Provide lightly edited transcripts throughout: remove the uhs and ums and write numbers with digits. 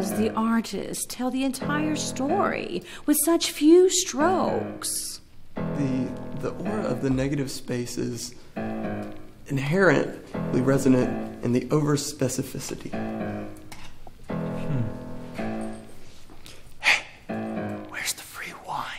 does the artist tell the entire story with such few strokes? The aura of the negative space is inherently resonant in the over-specificity. Hey, where's the free wine?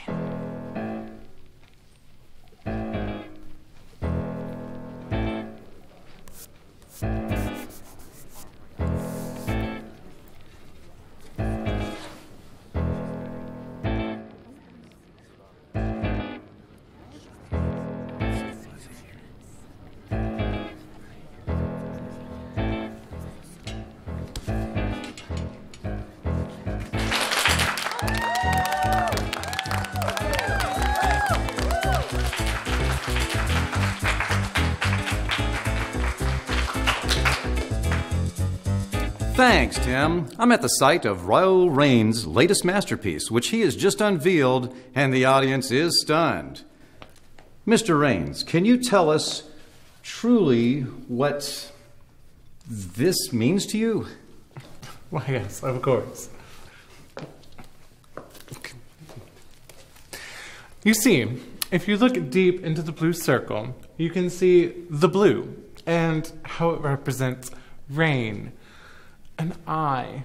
Thanks, Tim. I'm at the site of Rahul Rain's latest masterpiece, which he has just unveiled, and the audience is stunned. Mr. Rains, can you tell us truly what this means to you? Why, yes, of course. You see, if you look deep into the blue circle, you can see the blue and how it represents rain. An eye,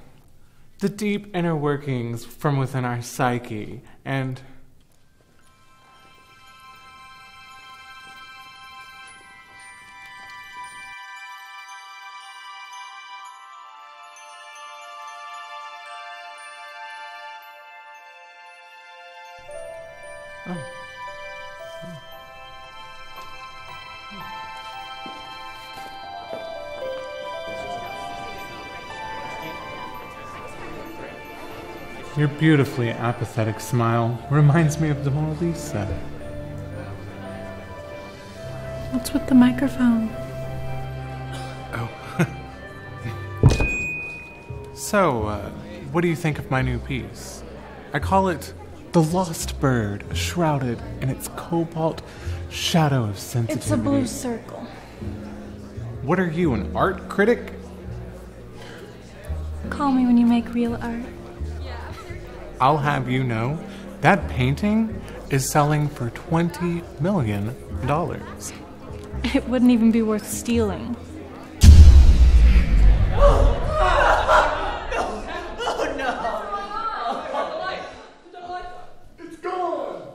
the deep inner workings from within our psyche, and your beautifully apathetic smile reminds me of the Mona Lisa. What's with the microphone? Oh. So, what do you think of my new piece? I call it The Lost Bird, shrouded in its cobalt shadow of sensitivity. It's a blue circle. What are you, an art critic? Call me when you make real art. I'll have you know, that painting is selling for $20 million. It wouldn't even be worth stealing. It's gone!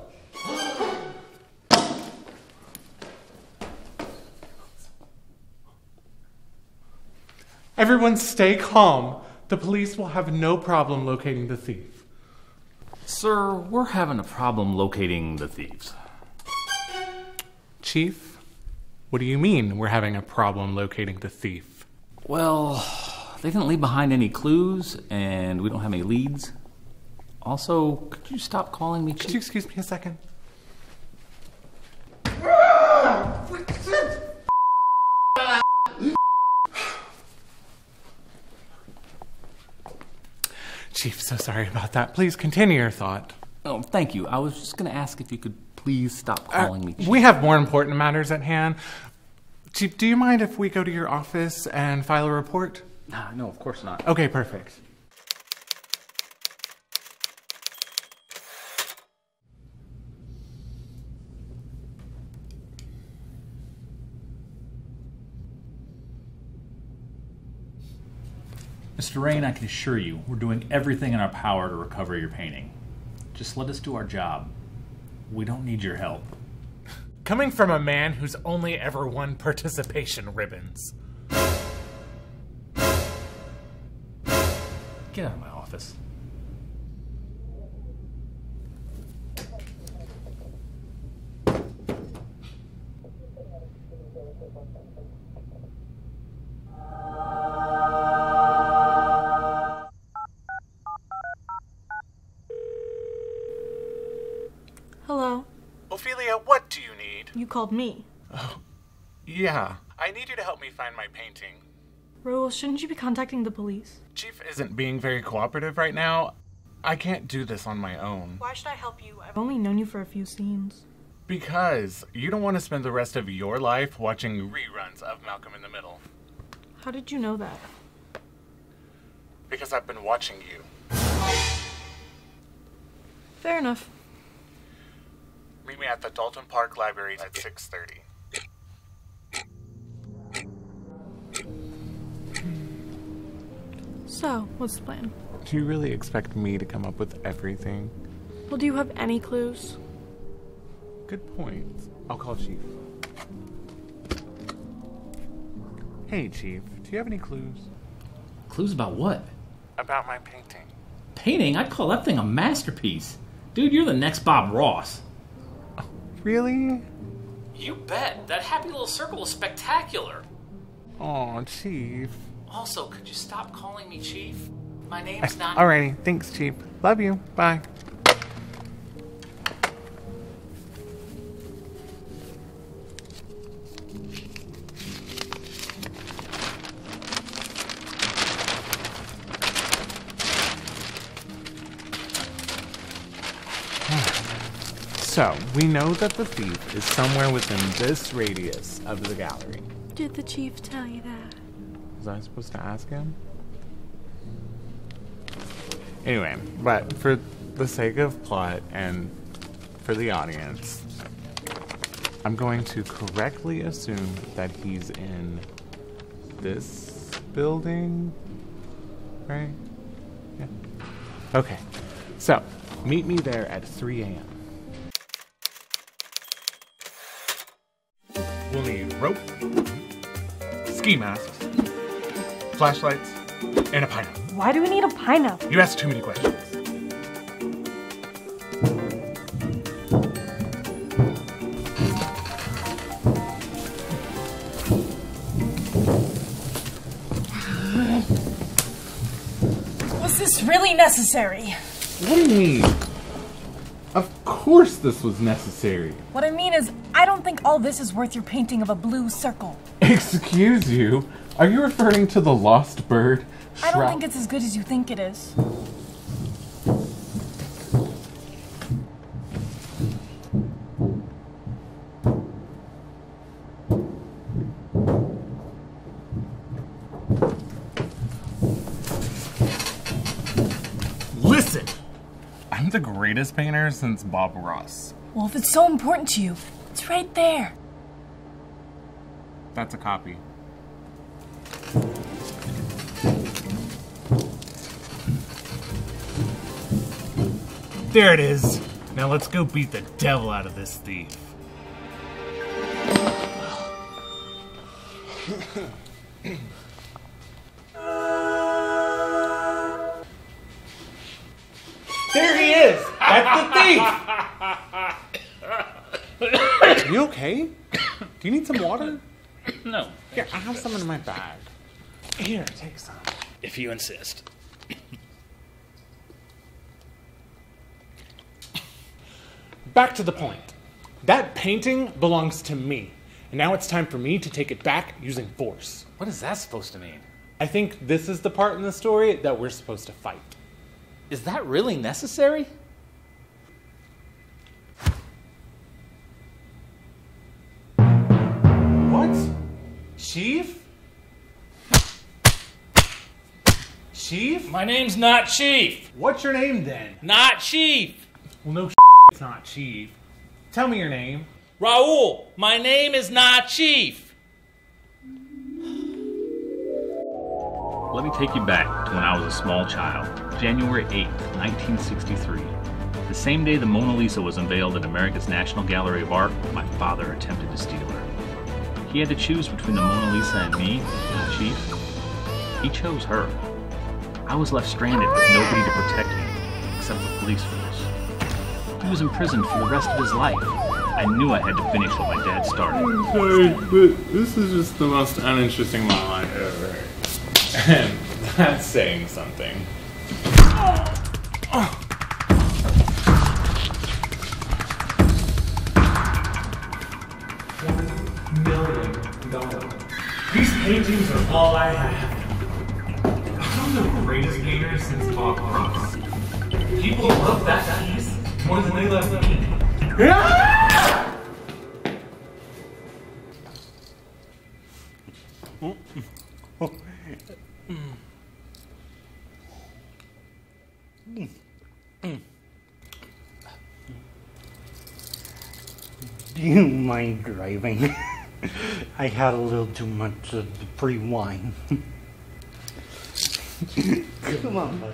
Everyone stay calm. The police will have no problem locating the thief. Sir, we're having a problem locating the thieves. Chief, what do you mean we're having a problem locating the thief? Well, they didn't leave behind any clues, and we don't have any leads. Also, could you stop calling me Chief? Could you excuse me a second? Chief, so sorry about that. Please continue your thought. Oh, thank you. I was just going to ask if you could please stop calling me Chief. We have more important matters at hand. Chief, do you mind if we go to your office and file a report? No, of course not. Okay, perfect. Mr. Rain, I can assure you, we're doing everything in our power to recover your painting. Just let us do our job. We don't need your help. Coming from a man who's only ever won participation ribbons. Get out of my office. Hello? Ophelia, what do you need? You called me. Oh, yeah. I need you to help me find my painting. Rahul, shouldn't you be contacting the police? Chief isn't being very cooperative right now. I can't do this on my own. Why should I help you? I've only known you for a few scenes. Because you don't want to spend the rest of your life watching reruns of Malcolm in the Middle. How did you know that? Because I've been watching you. Fair enough. Meet me at the Dalton Park Library at 6:30. So, what's the plan? Do you really expect me to come up with everything? Well, do you have any clues? Good point. I'll call Chief. Hey, Chief. Do you have any clues? Clues about what? About my painting. Painting? I'd call that thing a masterpiece. Dude, you're the next Bob Ross. Really? You bet. That happy little circle is spectacular. Aw, Chief. Also, could you stop calling me Chief? My name's not... Alrighty. Thanks, Chief. Love you. Bye. So, we know that the thief is somewhere within this radius of the gallery. Did the chief tell you that? Was I supposed to ask him? Anyway, but for the sake of plot and for the audience, I'm going to correctly assume that he's in this building, right? Yeah. Okay, so meet me there at 3 a.m. We'll need rope, ski masks, flashlights, and a pineapple. Why do we need a pineapple? You asked too many questions. Was this really necessary? What do you mean? Of course this was necessary. What I mean is, I don't think all this is worth your painting of a blue circle. Excuse you? Are you referring to the lost bird? I don't think it's as good as you think it is. Listen! I'm the greatest painter since Bob Ross. Well, if it's so important to you, it's right there. That's a copy. There it is. Now let's go beat the devil out of this thief. There he is! That's the thief! You okay? Do you need some water? No, Here, I have some in my bag. Here, take some. if you insist. Back to the point. That painting belongs to me, and now it's time for me to take it back using force. What is that supposed to mean? I think this is the part in the story that we're supposed to fight. Is that really necessary? What? Chief? Chief? My name's not Chief. What's your name then? Not Chief. Well, no, it's not Chief. Tell me your name. Rahul, my name is not Chief. Let me take you back to when I was a small child, January 8th, 1963. The same day the Mona Lisa was unveiled at America's National Gallery of Art, my father attempted to steal her. He had to choose between the Mona Lisa and me, Chief. He chose her. I was left stranded with nobody to protect me, except the police force. He was imprisoned for the rest of his life. I knew I had to finish what my dad started. Sorry, but this is just the most uninteresting monologue ever. And that's saying something. $1 million. These paintings are all I have. I'm the greatest painter since Bob Ross. People love that piece more than they love me. you mind driving? I had a little too much of the free wine. Come on, buddy.